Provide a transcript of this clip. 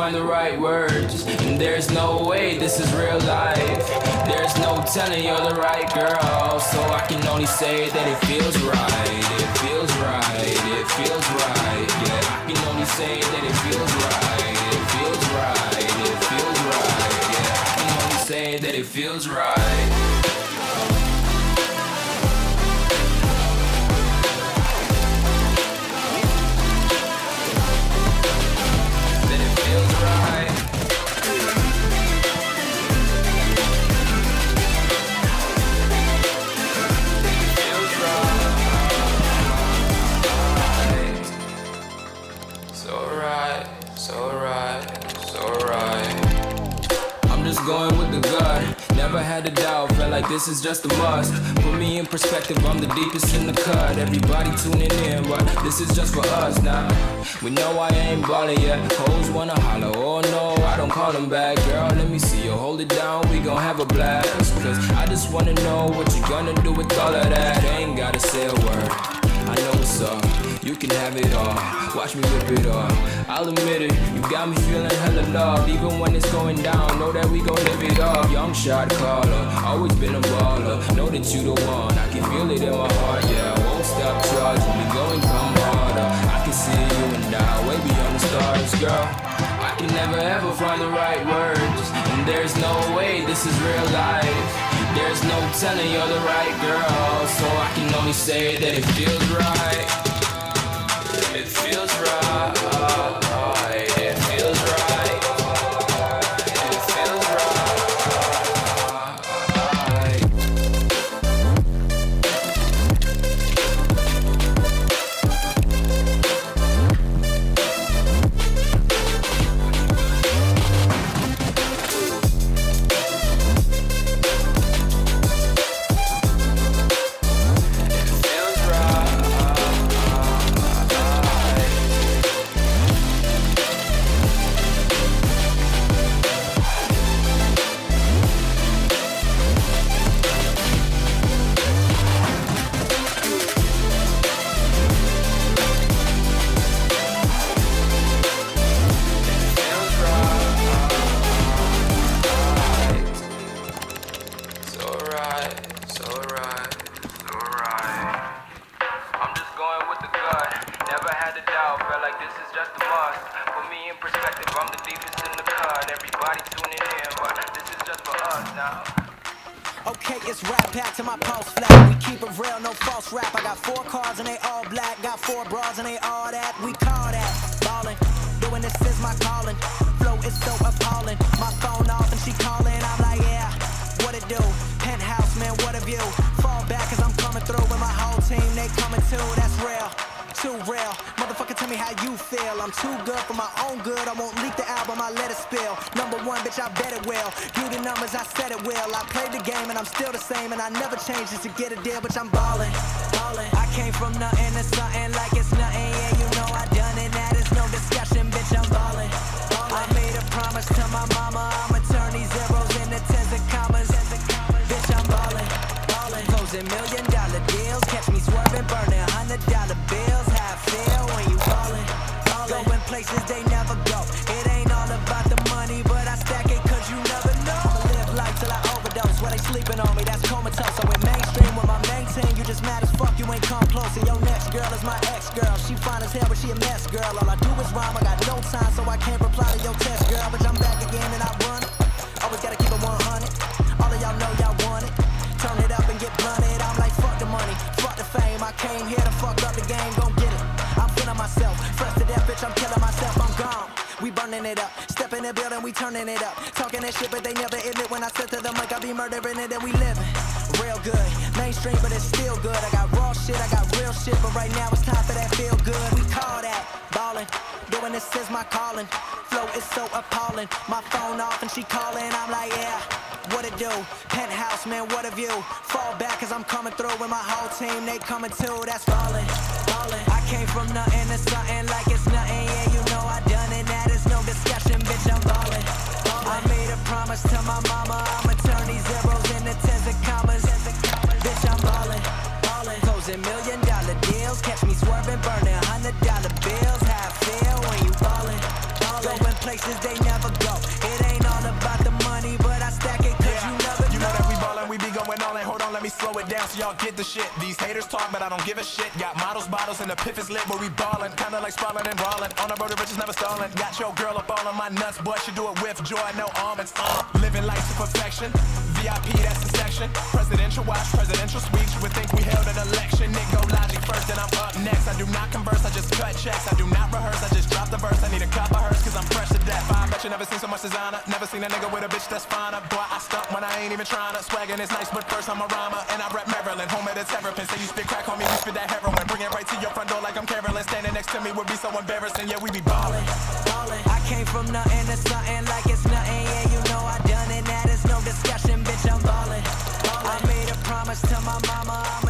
find the right words. And there's no way this is real life. There's no telling you're the right girl. So I can only say that it feels right. It feels right. It feels right. Yeah, I can only say that it feels right. It feels right. It feels right. Yeah, I can only say that it feels right. Going with the gut, never had a doubt, felt like this is just a must. Put me in perspective, I'm the deepest in the cut. Everybody tuning in, but this is just for us now. We know I ain't ballin' yet, hoes wanna holler, oh no, I don't call them back. Girl, let me see you hold it down, we gon' have a blast. Cause I just wanna know what you gonna do with all of that. Ain't gotta say a word, I know what's up, you can have it all. Watch me rip it off, I'll admit it, you got me feeling hella loved. Even when it's going down, know that we gon' live it up. Young shot caller, always been a baller. Know that you the one, I can feel it in my heart. Yeah, I won't stop charging, we going come harder. I can see you and I, way beyond the stars, girl. I can never ever find the right words. And there's no way this is real life. There's no telling you're the right girl. So I can only say that it feels right. It feels right. It feels right. It feels Okay, it's rap pack to my pulse flat. We keep it real, no false rap. I got 4 cars and they all black. Got 4 bras and they all that. We call that ballin'. Doing this is my calling. Flow is so appalling. My phone off and she calling. I'm like, yeah, what it do? Penthouse, man, what a view. Fall back cause I'm coming through with my whole team. They coming too, that's real. Too real. Motherfucker, tell me how you feel. I'm too good for my own good. I won't leak the album, I let it spill. Number 1, bitch, I bet it will. You the numbers, I said it will. I played the game and I'm still the same. And I never changed just to get a deal, bitch, I'm ballin'. I came from nothing to something like it's nothing. Yeah, you know I done it, that is no discussion, bitch, I'm ballin'. I made a promise to my mama, I'ma turn these zeros into tens and commas. Bitch, I'm ballin'. Closing $1 million deals. Catch me swerving, burning $100 bills. How I feel when you ballin'. Going places they never go. It ain't all about the money, but I stack it cause you never know. I'ma live life till I overdose. While they sleeping on me, that's comatose. So with mainstream, with my main team, you just mad as fuck, you ain't come close. And your next girl is my ex-girl. She fine as hell, but she a mess, girl. All I do is rhyme, I got no time, so I can't reply to your text, girl. But I'm back again and I run it. Always gotta keep it 100. All of y'all know y'all want it. Turn it up and get blunted. I'm like, fuck the money, fuck the fame. I came here to fuck up the game, gon' get it. I'm feeling myself, fresh to death, bitch, I'm killing myself, I'm gone. We burning it up, step in the building, we turning it up. Talking that shit, but they never admit when I step to the mic, I be murdering it and we living. Real good, mainstream, but it's still good. I got raw shit, I got real shit, but right now it's time for that feel good. We call that ballin', doing this is my calling. Flow is so appalling, my phone off and she calling. I'm like, yeah, what it do? Penthouse, man, what a view. Fall back cause I'm coming through with my whole team, they coming too, that's ballin'. I came from nothing to something like it's nothing. Yeah, you know I done it, that is no discussion, bitch, I'm ballin'. I made a promise to my mama, I'ma turn these zeros into tens and commas. Bitch, I'm ballin'. Closing $1 million deals. Catch me swerving, burning $100 bills. How I feel when you ballin'. Going places they so y'all get the shit. These haters talk, but I don't give a shit. Got models, bottles, and the piff is lit, but we ballin'. Kinda like sprawling and brawling. On the road to riches, never stalling. Got your girl up all on my nuts, boy. She do it with joy, no almonds. Living life to perfection. VIP, that's the section. Presidential watch, presidential speech. You would think we held an election. Nick go logic first, then I'm up next. I do not converse, I just cut checks. I do not rehearse, I just drop the verse. I need a cup of hers, cause I'm fresh to death. I bet you never seen so much designer. Never seen a nigga with a bitch that's finer. Boy, I stuck when I ain't even trying to. Swaggin' is nice, but first I'm a rhymer. And I rep Maryland, home of the terrapin. Say you spit crack, homie, we spit that heroin. Bring it right to your front door like I'm Carolyn. Standing next to me would be so embarrassing. Yeah, we be ballin'. I came from nothing to something like it's nothing. Yeah, you know I done it. That is no discussion, bitch. I'm ballin'. I made a promise to my mama. I'ma